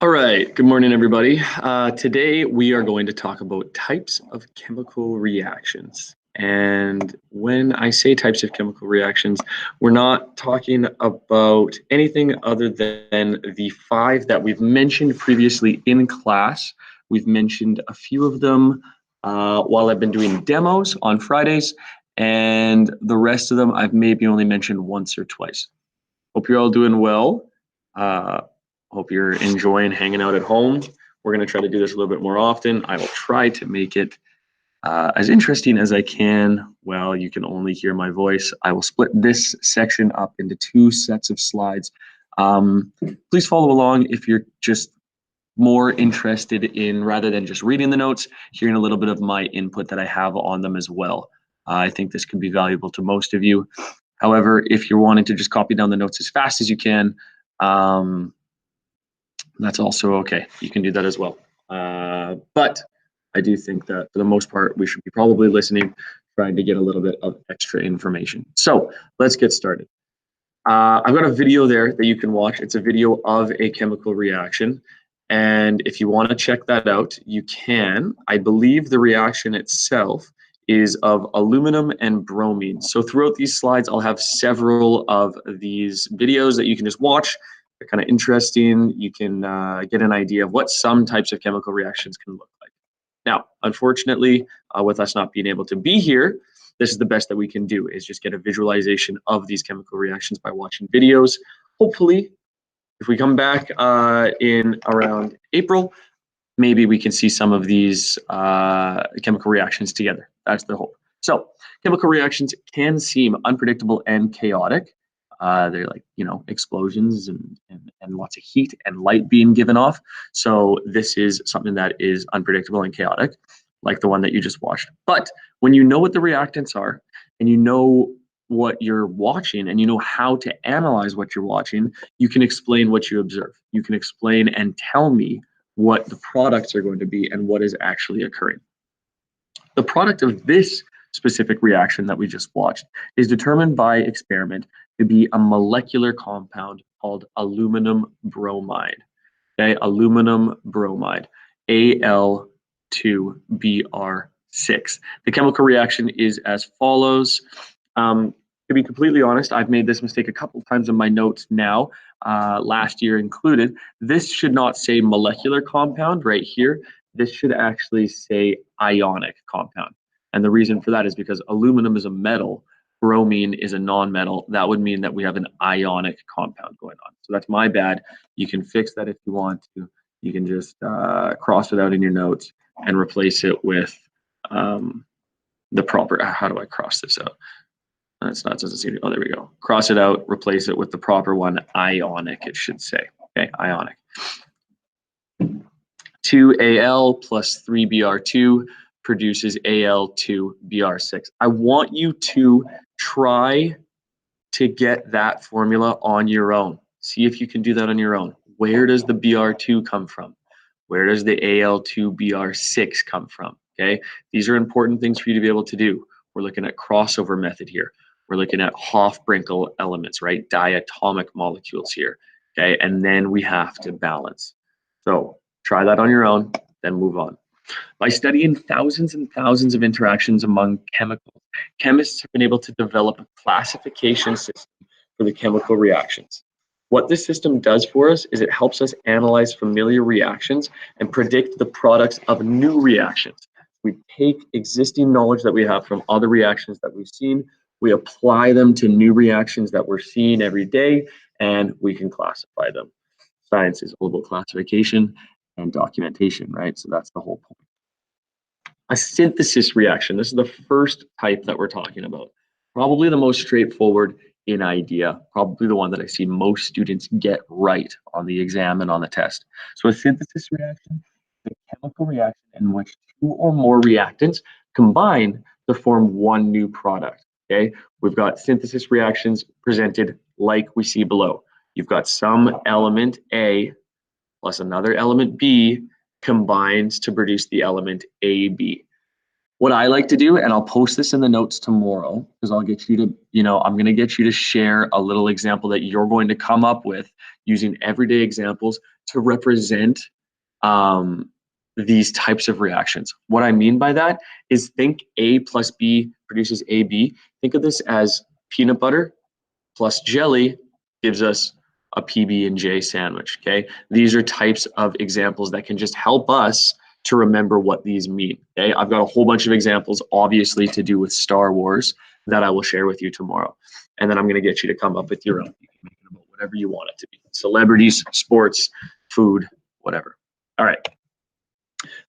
All right, good morning, everybody. Today we are going to talk about types of chemical reactions. And when I say types of chemical reactions, we're not talking about anything other than the five that we've mentioned previously in class. We've mentioned a few of them while I've been doing demos on Fridays, and the rest of them I've maybe only mentioned once or twice. Hope you're all doing well. Hope you're enjoying hanging out at home. We're going to try to do this a little bit more often. I will try to make it as interesting as I can. Well, you can only hear my voice. I will split this section up into two sets of slides. Please follow along if you're just more interested in, rather than just reading the notes, hearing a little bit of my input that I have on them as well. I think this could be valuable to most of you. However, if you're wanting to just copy down the notes as fast as you can, that's also okay. You can do that as well. But I do think that for the most part, we should be probably listening, trying to get a little bit of extra information. So let's get started. I've got a video there that you can watch. It's a video of a chemical reaction. And if you want to check that out, you can. I believe the reaction itself is of aluminum and bromine. So throughout these slides, I'll have several of these videos that you can just watch. They're kind of interesting. You can get an idea of what some types of chemical reactions can look like. Now, unfortunately, with us not being able to be here, this is the best that we can do, is just get a visualization of these chemical reactions by watching videos. Hopefully, if we come back in around April, maybe we can see some of these chemical reactions together. That's the hope. So chemical reactions can seem unpredictable and chaotic. They're like, explosions and lots of heat and light being given off. So this is something that is unpredictable and chaotic, like the one that you just watched. But when you know what the reactants are, and you know what you're watching, and you know how to analyze what you're watching, you can explain what you observe. You can explain and tell me what the products are going to be and what is actually occurring. The product of this specific reaction that we just watched is determined by experiment to be a molecular compound called aluminum bromide. Okay, aluminum bromide, Al2Br6. The chemical reaction is as follows. To be completely honest, I've made this mistake a couple of times in my notes now, last year included. This should not say molecular compound right here. This should actually say ionic compound. And the reason for that is because aluminum is a metal, bromine is a non-metal. That would mean that we have an ionic compound going on. So that's my bad. You can fix that if you want to. You can just cross it out in your notes and replace it with the proper, how do I cross this out? That's not, doesn't seem to, oh, there we go. Cross it out, replace it with the proper one, ionic, it should say. Okay, ionic. 2Al plus 3Br2 produces Al2Br6. I want you to try to get that formula on your own. See if you can do that on your own. Where does the Br2 come from? Where does the Al2Br6 come from? Okay, these are important things for you to be able to do. We're looking at crossover method here. We're looking at Hofbrinkel elements, right? Diatomic molecules here. Okay, and then we have to balance. So try that on your own, then move on. By studying thousands and thousands of interactions among chemicals, chemists have been able to develop a classification system for the chemical reactions. What this system does for us is it helps us analyze familiar reactions and predict the products of new reactions. We take existing knowledge that we have from other reactions that we've seen, we apply them to new reactions that we're seeing every day, and we can classify them. Science is all about classification and documentation, right? So that's the whole point. A synthesis reaction. This is the first type that we're talking about. Probably the most straightforward in idea, probably the one that I see most students get right on the exam and on the test. So a synthesis reaction is a chemical reaction in which two or more reactants combine to form one new product. Okay, we've got synthesis reactions presented like we see below. You've got some element A plus another element B combines to produce the element AB. What I like to do, and I'll post this in the notes tomorrow, because I'll get you to, I'm going to get you to share a little example that you're going to come up with using everyday examples to represent these types of reactions. What I mean by that is think A plus B produces AB. Think of this as peanut butter plus jelly gives us a PB&J sandwich, okay? These are types of examples that can just help us to remember what these mean, okay? I've got a whole bunch of examples, obviously, to do with Star Wars that I will share with you tomorrow. And then I'm gonna get you to come up with your own. You can make it about whatever you want it to be. Celebrities, sports, food, whatever. All right.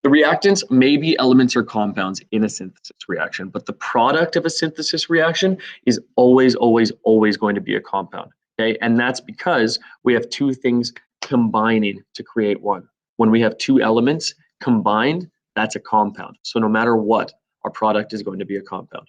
The reactants may be elements or compounds in a synthesis reaction, but the product of a synthesis reaction is always, always, always going to be a compound, okay? And that's because we have two things combining to create one. When we have two elements combined, that's a compound. So no matter what, our product is going to be a compound.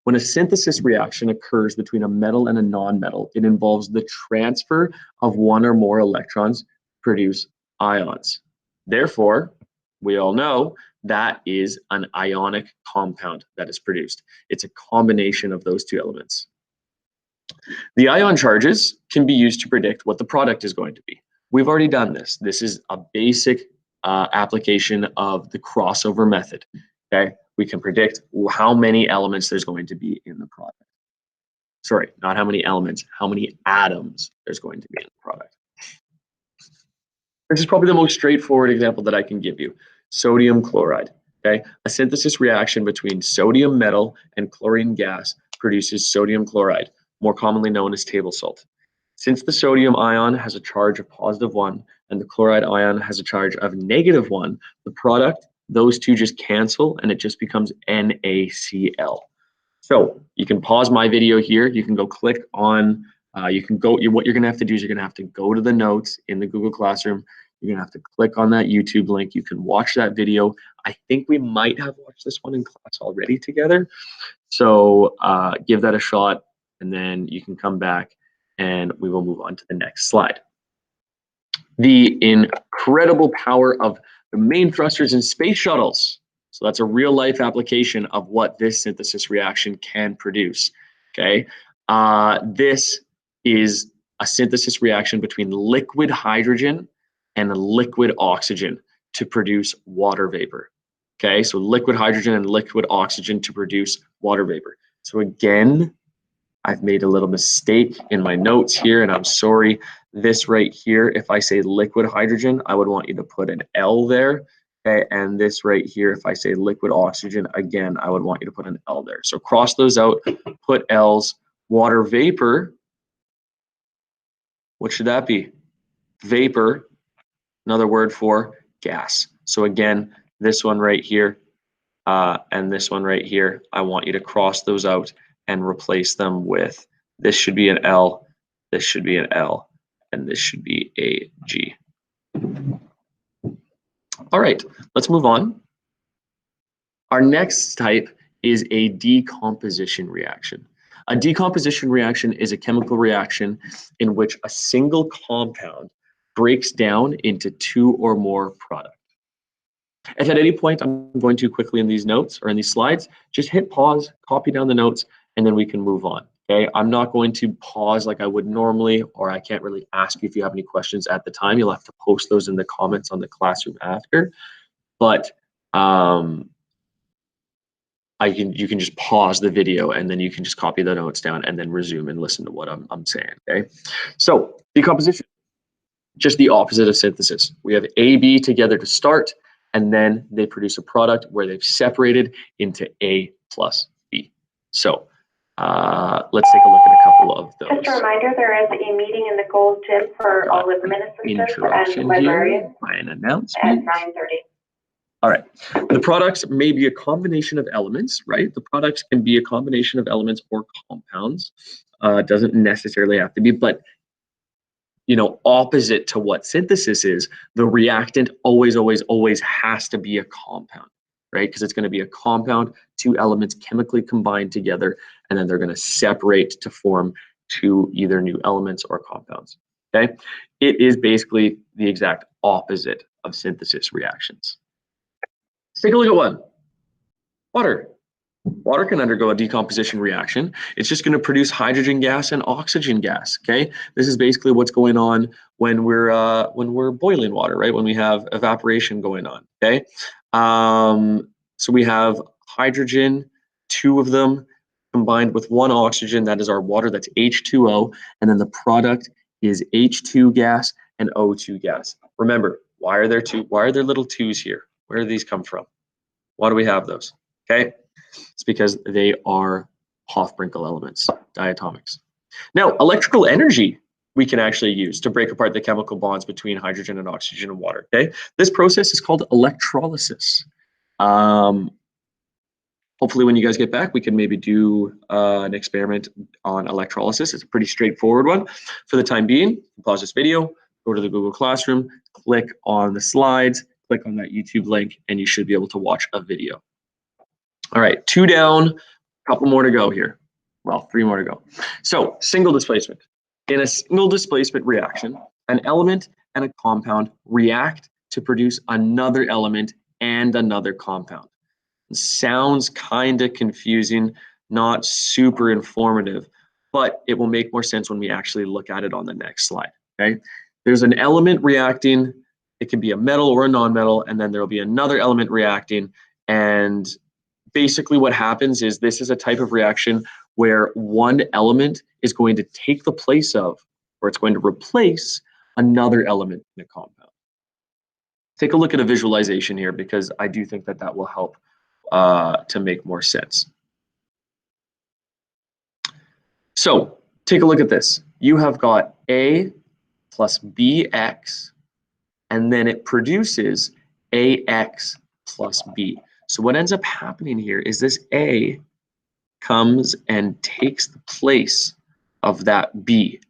When a synthesis reaction occurs between a metal and a non-metal, it involves the transfer of one or more electrons to produce ions. Therefore, we all know that is an ionic compound that is produced. It's a combination of those two elements. The ion charges can be used to predict what the product is going to be. We've already done this. This is a basic application of the crossover method, okay? We can predict how many elements there's going to be in the product. Sorry, not how many elements, how many atoms there's going to be in the product. This is probably the most straightforward example that I can give you. Sodium chloride, okay? A synthesis reaction between sodium metal and chlorine gas produces sodium chloride, more commonly known as table salt. Since the sodium ion has a charge of +1 and the chloride ion has a charge of -1, the product, those two just cancel and it just becomes NaCl. So you can pause my video here. You can go click on, what you're gonna have to do is you're gonna have to go to the notes in the Google Classroom. You're gonna have to click on that YouTube link. You can watch that video. I think we might have watched this one in class already together. So give that a shot and then you can come back and we will move on to the next slide. The incredible power of the main thrusters in space shuttles. So that's a real life application of what this synthesis reaction can produce, okay? This is a synthesis reaction between liquid hydrogen and liquid oxygen to produce water vapor, okay? So liquid hydrogen and liquid oxygen to produce water vapor. So again, I've made a little mistake in my notes here, and I'm sorry. This right here, if I say liquid hydrogen, I would want you to put an L there. Okay, and this right here, if I say liquid oxygen, again, I would want you to put an L there. So cross those out, put L's. Water vapor, what should that be? Vapor, another word for gas. So again, this one right here and this one right here, I want you to cross those out and replace them with, this should be an L, this should be an L, and this should be a G. All right, let's move on. Our next type is a decomposition reaction. A decomposition reaction is a chemical reaction in which a single compound breaks down into two or more products. If at any point I'm going too quickly in these notes or in these slides, just hit pause, copy down the notes, and then we can move on. Okay, I'm not going to pause like I would normally, or I can't really ask you if you have any questions at the time. You'll have to post those in the comments on the classroom after. But you can just pause the video and then you can just copy the notes down and then resume and listen to what I'm saying, okay? So decomposition, just the opposite of synthesis. We have A, B together to start, and then they produce a product where they've separated into A plus B. So let's take a look at a couple of those. Just a reminder, there is a meeting in the Gold Gym for all administrators and librarians by an announcement at 9:30. All right, the products may be a combination of elements, right? The products can be a combination of elements or compounds. Doesn't necessarily have to be, but opposite to what synthesis is, the reactant always, always, always has to be a compound, right? Because it's going to be a compound, two elements chemically combined together, and then they're going to separate to form two either new elements or compounds, okay? It is basically the exact opposite of synthesis reactions. Let's take a look at one. Water. Water can undergo a decomposition reaction. It's just going to produce hydrogen gas and oxygen gas. Okay, this is basically what's going on when we're boiling water, right? When we have evaporation going on. Okay, so we have hydrogen, 2 of them combined with 1 oxygen. That is our water. That's H2O, and then the product is H2 gas and O2 gas. Remember, why are there little 2s here? Where do these come from? Why do we have those? Okay. It's because they are Hofbrinkel elements, diatomics. Now, electrical energy we can actually use to break apart the chemical bonds between hydrogen and oxygen and water. Okay, this process is called electrolysis. Hopefully, when you guys get back, we can maybe do an experiment on electrolysis. It's a pretty straightforward one. For the time being, pause this video, go to the Google Classroom, click on the slides, click on that YouTube link, and you should be able to watch a video. All right, 2 down, a couple more to go here. Well, 3 more to go. So, single displacement. In a single displacement reaction, an element and a compound react to produce another element and another compound. It sounds kind of confusing, not super informative, but it will make more sense when we actually look at it on the next slide. Okay, there's an element reacting. It can be a metal or a non-metal, and then there'll be another element reacting, and basically what happens is this is a type of reaction where one element is going to take the place of, or it's going to replace another element in a compound. Take a look at a visualization here because I do think that that will help to make more sense. So take a look at this. You have got A plus BX, and then it produces AX plus B. So what ends up happening here is this A comes and takes the place of that B,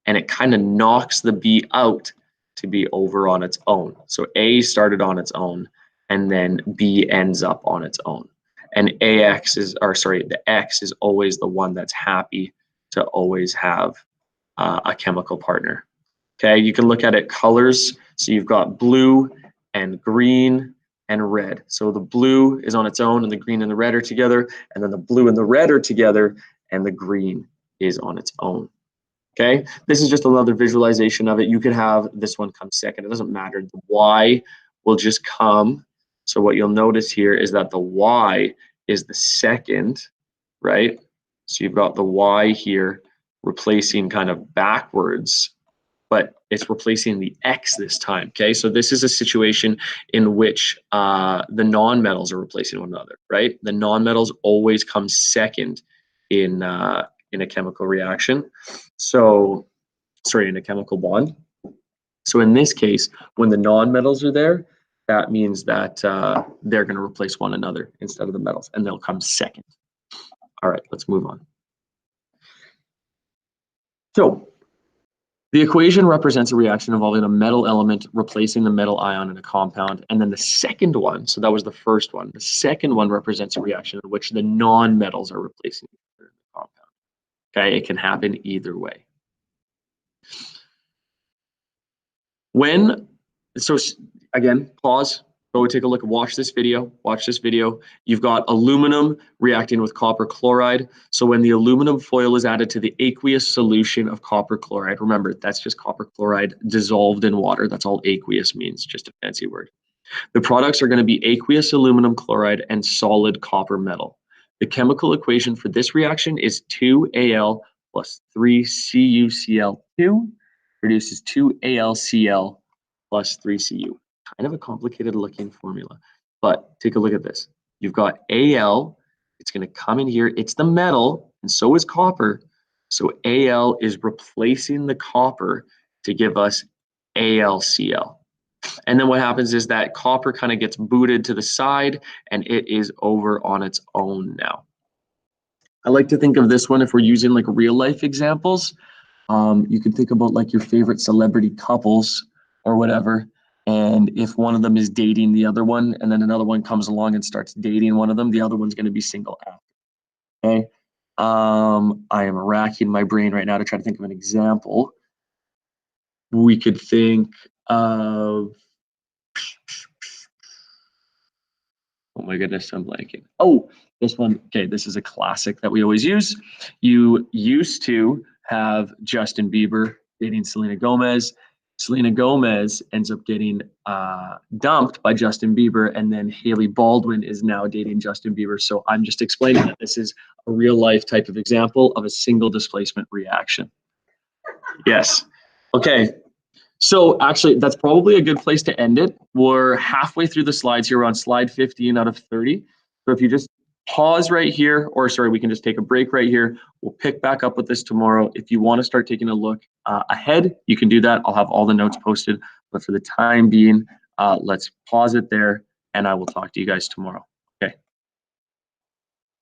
and it kind of knocks the B out to be over on its own. So A started on its own, and then B ends up on its own. And the X is always the one that's happy to always have a chemical partner. Okay, you can look at it colors. So you've got blue and green and red. So the blue is on its own and the green and the red are together, and then the blue and the red are together and the green is on its own. Okay, this is just another visualization of it. You could have this one come second. It doesn't matter. The Y will just come. So what you'll notice here is that the Y is the second, right? So you've got the Y here replacing kind of backwards, but it's replacing the X this time, okay? So this is a situation in which the nonmetals are replacing one another, right? The nonmetals always come second in a chemical reaction. So, sorry, in a chemical bond. So in this case, when the nonmetals are there, that means that they're going to replace one another instead of the metals, and they'll come second. All right, let's move on. So the equation represents a reaction involving a metal element replacing the metal ion in a compound. And then the second one, so that was the first one, the second one represents a reaction in which the non-metals are replacing each other in the compound. Okay, it can happen either way. So again, pause, go take a look, watch this video. You've got aluminum reacting with copper chloride. So when the aluminum foil is added to the aqueous solution of copper chloride, remember, that's just copper chloride dissolved in water. That's all aqueous means, just a fancy word. The products are going to be aqueous aluminum chloride and solid copper metal. The chemical equation for this reaction is 2Al plus 3CuCl2 produces 2AlCl plus 3Cu. Kind of a complicated looking formula, but take a look at this. You've got Al, it's going to come in here, it's the metal, and so is copper. So Al is replacing the copper to give us AlCl. And then what happens is that copper kind of gets booted to the side and it is over on its own now. I like to think of this one, if we're using like real life examples, you can think about like your favorite celebrity couples or whatever. And if one of them is dating the other one and then another one comes along and starts dating one of them, the other one's going to be single after. Okay. I am racking my brain right now to try to think of an example. We could think of, my goodness, I'm blanking. Oh, this one. Okay, this is a classic that we always use. You used to have Justin Bieber dating Selena Gomez. Selena Gomez ends up getting dumped by Justin Bieber, and then Hailey Baldwin is now dating Justin Bieber. So I'm just explaining that this is a real life type of example of a single displacement reaction. Yes. Okay. So actually, that's probably a good place to end it. We're halfway through the slides here. We're on slide 15 out of 30. So if you just pause right here, or sorry, we can just take a break right here. We'll pick back up with this tomorrow. If you want to start taking a look ahead, you can do that. I'll have all the notes posted. But for the time being, let's pause it there, and I will talk to you guys tomorrow.